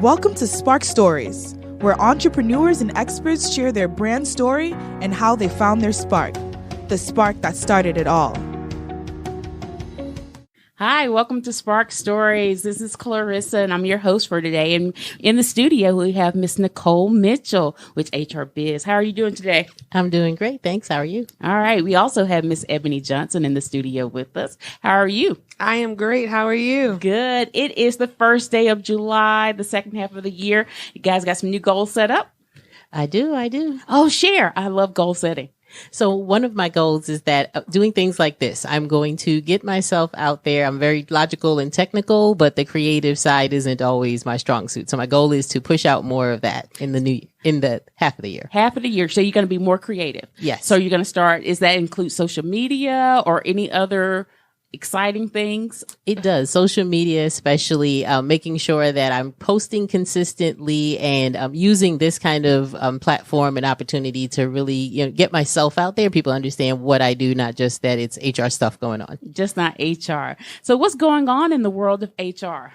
Welcome to Spark Stories, where entrepreneurs and experts share their brand story and how they found their spark, the spark that started it all. Hi, welcome to Spark Stories. This is Clarissa, and I'm your host for today. And in the studio, we have Miss Nicole Mitchell with HR Biz. How are you doing today? I'm doing great. Thanks. How are you? All right. We also have Miss Ebony Johnson in the studio with us. How are you? I am great. How are you? Good. It is the first day of July, the second half of the year. You guys got some new goals set up? I do. Oh, share. I love goal setting. So one of my goals is that doing things like this, I'm going to get myself out there. I'm very logical and technical, but the creative side isn't always my strong suit. So my goal is to push out more of that in the half of the year. Half of the year. So you're going to be more creative. Yes. So you're going to start, does that include social media or any other exciting things? It does. Social media, especially making sure that I'm posting consistently and using this kind of platform and opportunity to really get myself out there. People understand what I do, not just that it's HR stuff going on. Just not HR. So what's going on in the world of HR?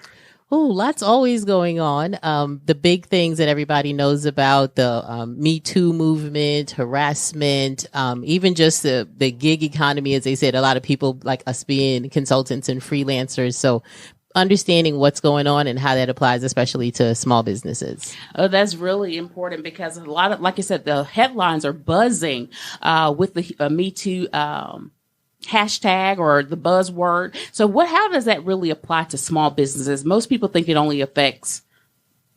Oh, lots always going on. The big things that everybody knows about, the Me Too movement, harassment, even just the gig economy, as they said, a lot of people like us being consultants and freelancers. So understanding what's going on and how that applies, especially to small businesses. Oh, that's really important because a lot of, like I said, the headlines are buzzing with the Me Too hashtag or the buzzword. So how does that really apply to small businesses? Most people think it only affects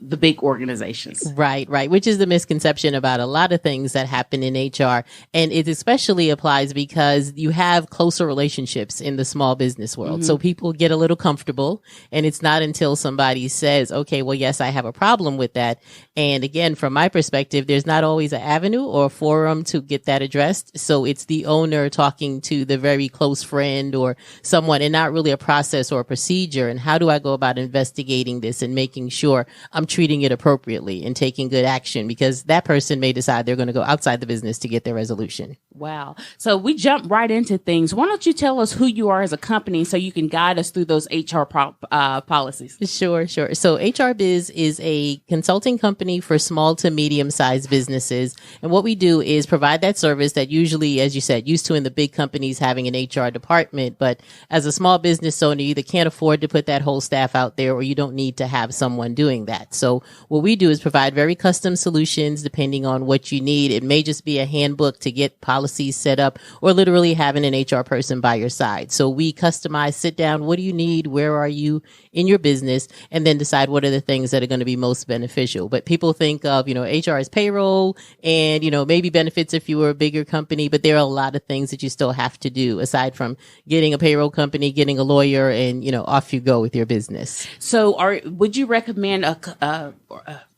the big organizations. Right. Which is the misconception about a lot of things that happen in HR. And it especially applies because you have closer relationships in the small business world. Mm-hmm. So people get a little comfortable, and it's not until somebody says, okay, well, yes, I have a problem with that. And again, from my perspective, there's not always an avenue or a forum to get that addressed. So it's the owner talking to the very close friend or someone, and not really a process or a procedure. And how do I go about investigating this and making sure I'm treating it appropriately and taking good action, because that person may decide they're going to go outside the business to get their resolution. Wow. So we jump right into things. Why don't you tell us who you are as a company so you can guide us through those HR policies? Sure. So HR Biz is a consulting company for small to medium-sized businesses. And what we do is provide that service that usually, as you said, used to in the big companies having an HR department. But as a small business owner, you either can't afford to put that whole staff out there, or you don't need to have someone doing that. So what we do is provide very custom solutions depending on what you need. It may just be a handbook to get policies set up, or literally having an HR person by your side. So we customize, sit down, what do you need? Where are you in your business? And then decide what are the things that are going to be most beneficial. But people think of, HR as payroll and, maybe benefits if you were a bigger company, but there are a lot of things that you still have to do aside from getting a payroll company, getting a lawyer, and, off you go with your business. So would you recommend a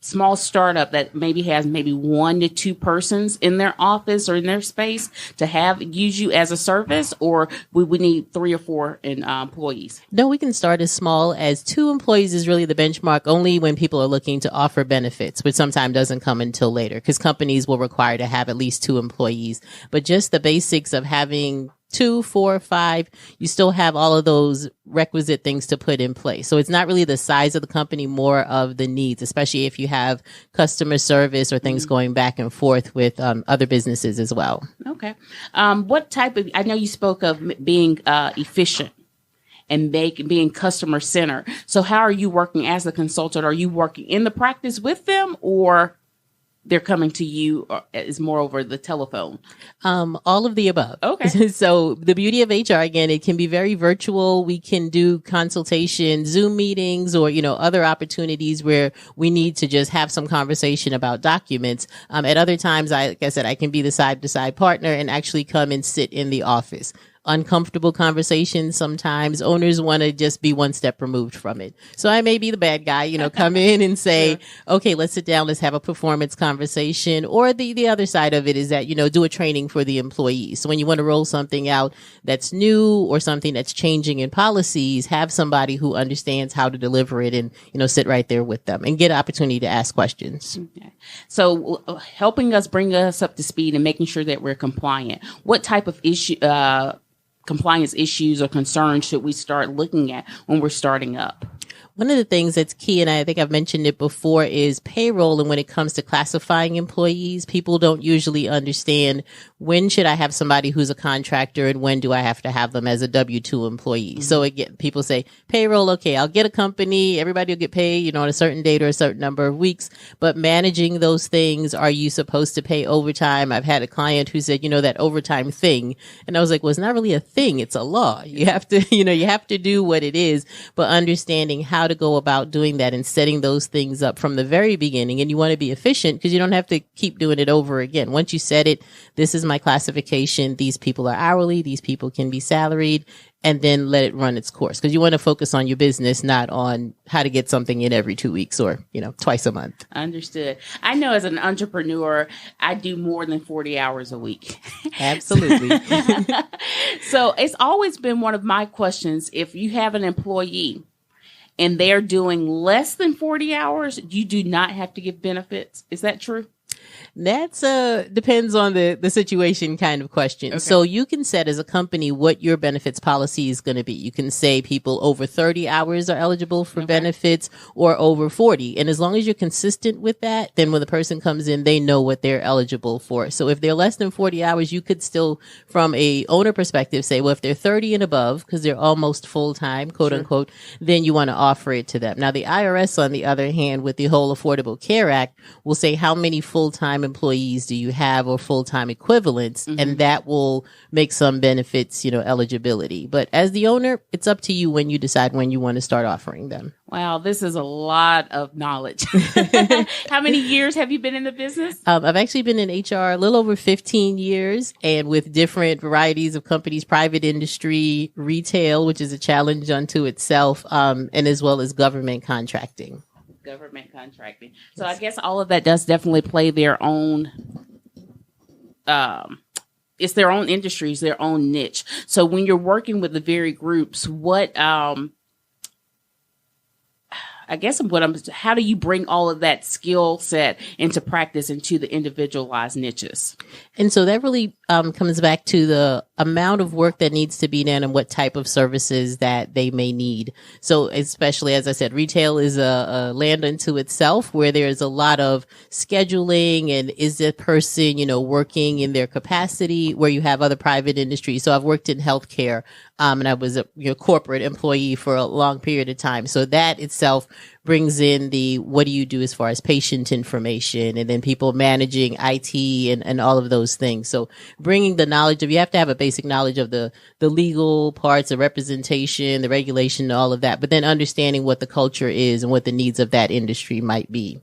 small startup that maybe has 1 to 2 persons in their office or in their space to use you as a service, or we would need 3 or 4 employees? No, we can start as small as 2 employees is really the benchmark, only when people are looking to offer benefits, which sometimes doesn't come until later because companies will require to have at least 2 employees. But just the basics of having 2, 4, 5, you still have all of those requisite things to put in place. So it's not really the size of the company, more of the needs, especially if you have customer service or things going back and forth with other businesses as well. Okay. What type of, I know you spoke of being efficient and being customer centered. So how are you working as a consultant? Are you working in the practice with them, or they're coming to you is more over the telephone? All of the above. Okay. So the beauty of HR, again, it can be very virtual. We can do consultation, Zoom meetings, or, other opportunities where we need to just have some conversation about documents. At other times, like I said, I can be the side-to-side partner and actually come and sit in the office. Uncomfortable conversations. Sometimes owners want to just be one step removed from it. So I may be the bad guy, come in and say, okay, let's sit down. Let's have a performance conversation. Or the other side of it is that, do a training for the employees. So when you want to roll something out that's new or something that's changing in policies, have somebody who understands how to deliver it and, sit right there with them and get an opportunity to ask questions. Okay. So helping us bring us up to speed and making sure that we're compliant. What type of compliance issues or concerns should we start looking at when we're starting up? One of the things that's key, and I think I've mentioned it before, is payroll. And when it comes to classifying employees, people don't usually understand when should I have somebody who's a contractor and when do I have to have them as a W-2 employee. So again, people say payroll, okay, I'll get a company, everybody will get paid, on a certain date or a certain number of weeks, but managing those things, are you supposed to pay overtime? I've had a client who said, that overtime thing. And I was like, well, it's not really a thing. It's a law. You have to, you have to do what it is, but understanding how to go about doing that and setting those things up from the very beginning. And you want to be efficient because you don't have to keep doing it over again. Once you set it, this is my classification. These people are hourly. These people can be salaried, and then let it run its course. Because you want to focus on your business, not on how to get something in every 2 weeks or, twice a month. Understood. I know as an entrepreneur, I do more than 40 hours a week. Absolutely. So it's always been one of my questions. If you have an employee and they're doing less than 40 hours, you do not have to give benefits. Is that true? That's depends on the situation kind of question. Okay. So you can set as a company what your benefits policy is going to be. You can say people over 30 hours are eligible for benefits or over 40. And as long as you're consistent with that, then when the person comes in, they know what they're eligible for. So if they're less than 40 hours, you could still, from a owner perspective, say, well, if they're 30 and above, because they're almost full time, quote unquote, then you want to offer it to them. Now, the IRS, on the other hand, with the whole Affordable Care Act, will say how many full-time employees do you have or full-time equivalents, and that will make some benefits, eligibility. But as the owner, it's up to you when you decide when you want to start offering them. Wow, this is a lot of knowledge. How many years have you been in the business? I've actually been in HR a little over 15 years, and with different varieties of companies, private industry, retail, which is a challenge unto itself, and as well as government contracting. Government contracting. So I guess all of that does definitely play their own, it's their own industries, their own niche. So when you're working with the very groups, how do you bring all of that skill set into practice into the individualized niches? And so that really comes back to the amount of work that needs to be done and what type of services that they may need. So especially, as I said, retail is a land unto itself where there's a lot of scheduling and is the person, working in their capacity, where you have other private industries. So I've worked in healthcare, and I was a corporate employee for a long period of time. So that itself brings in the, what do you do as far as patient information, and then people managing IT and all of those things. So bringing the knowledge of, you have to have a basic knowledge of the legal parts, the representation, the regulation, all of that, but then understanding what the culture is and what the needs of that industry might be.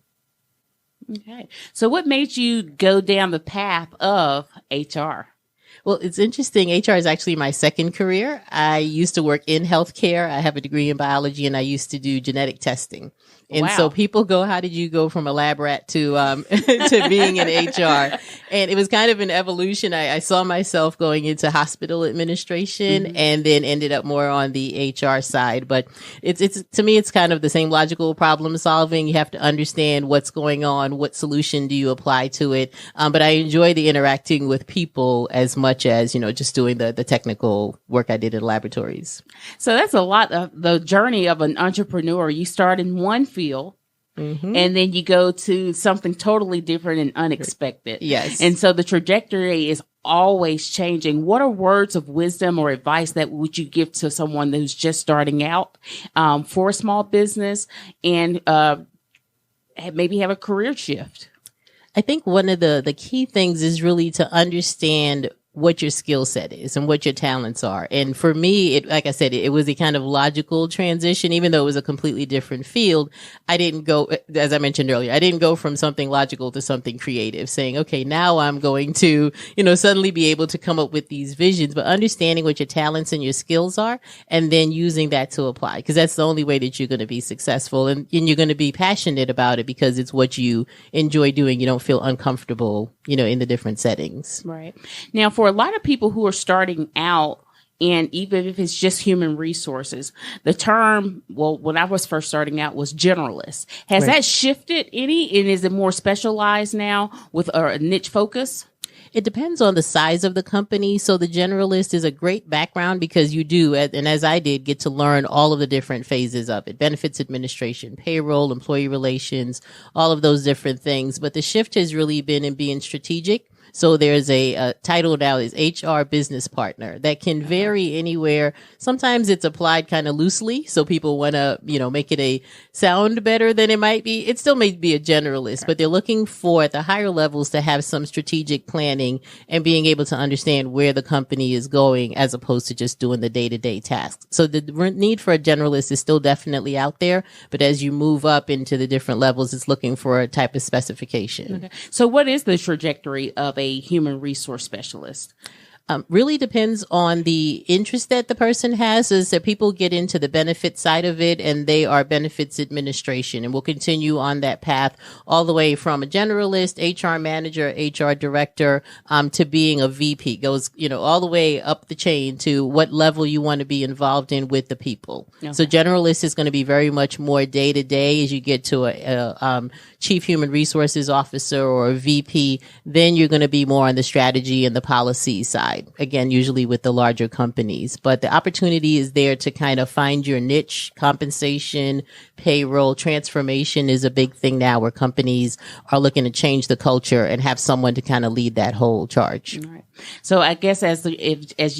Okay. So what made you go down the path of HR? Well, it's interesting. HR is actually my second career. I used to work in healthcare. I have a degree in biology, and I used to do genetic testing. And so people go, how did you go from a lab rat to to being in HR? And it was kind of an evolution. I saw myself going into hospital administration and then ended up more on the HR side. But it's to me, it's kind of the same logical problem solving. You have to understand what's going on. What solution do you apply to it? But I enjoy the interacting with people as much as, just doing the technical work I did in laboratories. So that's a lot of the journey of an entrepreneur. You start in one field, and then you go to something totally different and unexpected. Yes. And so the trajectory is always changing. What are words of wisdom or advice that would you give to someone who's just starting out for a small business and maybe have a career shift? I think one of the key things is really to understand what your skill set is and what your talents are. And for me, like I said, it was a kind of logical transition, even though it was a completely different field. I didn't go, as I mentioned earlier, I didn't go from something logical to something creative, saying, okay, now I'm going to, suddenly be able to come up with these visions, but understanding what your talents and your skills are, and then using that to apply, because that's the only way that you're going to be successful. And you're going to be passionate about it because it's what you enjoy doing. You don't feel uncomfortable, in the different settings. Right. Now, for a lot of people who are starting out, and even if it's just human resources, the term, when I was first starting out, was generalist. Has that shifted any? And is it more specialized now with a niche focus? It depends on the size of the company. So the generalist is a great background because you do, and as I did, get to learn all of the different phases of it: benefits administration, payroll, employee relations, all of those different things. But the shift has really been in being strategic. So there's a title now is HR Business Partner that can vary anywhere. Sometimes it's applied kind of loosely, so people want to, make it a sound better than it might be. It still may be a generalist, but they're looking for at the higher levels to have some strategic planning and being able to understand where the company is going as opposed to just doing the day-to-day tasks. So the need for a generalist is still definitely out there, but as you move up into the different levels, it's looking for a type of specification. Okay. So what is the trajectory of a human resource specialist? Really depends on the interest that the person has. Is that people get into the benefit side of it and they are benefits administration, and we'll continue on that path all the way from a generalist, HR manager, HR director, to being a VP. Goes, all the way up the chain to what level you want to be involved in with the people. Okay. So generalist is going to be very much more day to day. As you get to a chief human resources officer or a VP, then you're going to be more on the strategy and the policy side. Again, usually with the larger companies, but the opportunity is there to kind of find your niche. Compensation, payroll, transformation is a big thing now where companies are looking to change the culture and have someone to kind of lead that whole charge. All right. So I guess as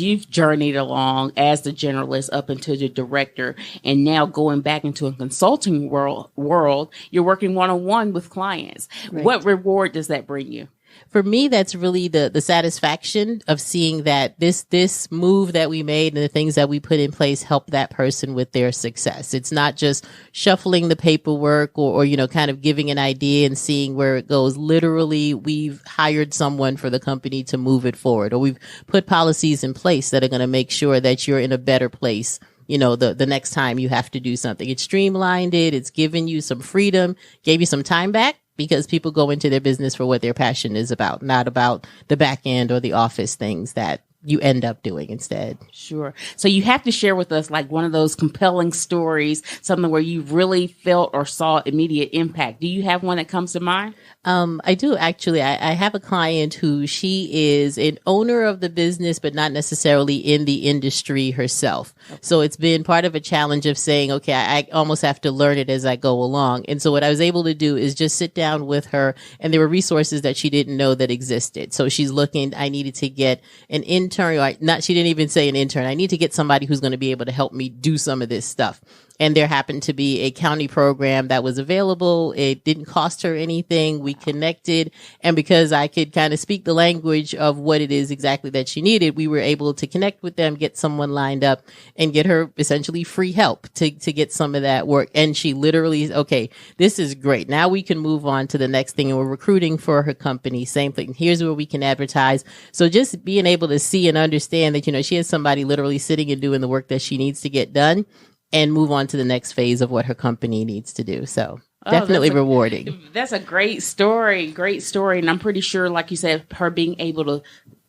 you've journeyed along as the generalist up into the director and now going back into a consulting world, you're working one-on-one with clients. Right. What reward does that bring you? For me, that's really the satisfaction of seeing that this move that we made and the things that we put in place help that person with their success. It's not just shuffling the paperwork or kind of giving an idea and seeing where it goes. Literally, we've hired someone for the company to move it forward, or we've put policies in place that are going to make sure that you're in a better place. The next time you have to do something. It's streamlined it. It's given you some freedom, gave you some time back. Because people go into their business for what their passion is about, not about the back end or the office things that you end up doing instead. Sure. So you have to share with us like one of those compelling stories, something where you really felt or saw immediate impact. Do you have one that comes to mind? I do actually. I have a client who she is an owner of the business, but not necessarily in the industry herself. Okay. So it's been part of a challenge of saying, okay, I almost have to learn it as I go along. And so what I was able to do is just sit down with her, and there were resources that she didn't know that existed. So she's looking, I needed to get an intern, she didn't even say an intern. I need to get somebody who's going to be able to help me do some of this stuff. And there happened to be a county program that was available. It didn't cost her anything. We connected. And because I could kind of speak the language of what it is exactly that she needed, we were able to connect with them, get someone lined up, and get her essentially free help to get some of that work. And she literally, okay, this is great. Now we can move on to the next thing. And we're recruiting for her company. Same thing. Here's where we can advertise. So just being able to see and understand that, she has somebody literally sitting and doing the work that she needs to get done, and move on to the next phase of what her company needs to do. So definitely rewarding. That's a great story. Great story. And I'm pretty sure, like you said, her being able to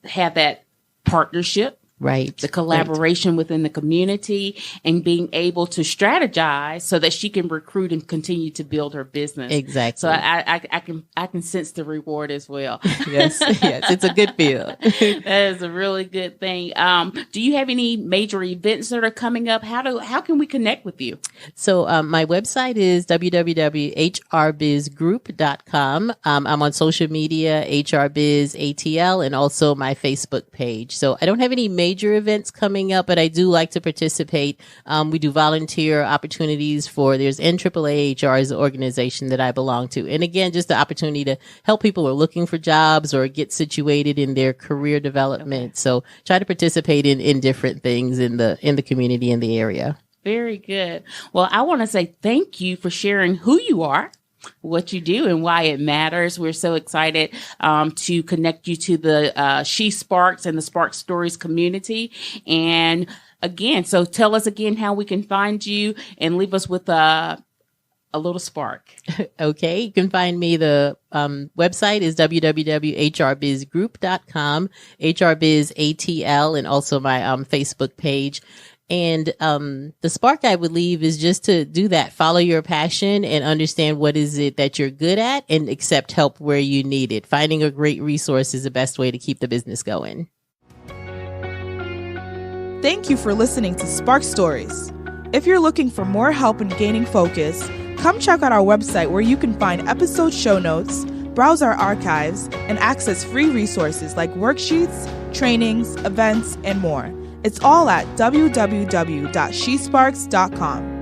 have that partnership. Right. The collaboration within the community and being able to strategize so that she can recruit and continue to build her business. Exactly. So I can sense the reward as well. Yes, it's a good feel. That is a really good thing. Do you have any major events that are coming up? How can we connect with you? So my website is www.hrbizgroup.com. I'm on social media, HR Biz ATL, and also my Facebook page. So I don't have any major events coming up, but I do like to participate. We do volunteer opportunities there's NAAA HR is the organization that I belong to. And again, just the opportunity to help people who are looking for jobs or get situated in their career development. Okay. So try to participate in different things in the community in the area. Very good. Well, I want to say thank you for sharing who you are, what you do, and why it matters. We're so excited to connect you to the She Sparks and the Spark Stories community. And again, so tell us again how we can find you and leave us with a little spark. Okay. You can find me. The website is www.hrbizgroup.com, HR Biz ATL, and also my Facebook page. And the spark I would leave is just to do that. Follow your passion and understand what is it that you're good at and accept help where you need it. Finding a great resource is the best way to keep the business going. Thank you for listening to Spark Stories. If you're looking for more help in gaining focus, come check out our website where you can find episode show notes, browse our archives, and access free resources like worksheets, trainings, events, and more. It's all at www.shesparks.com.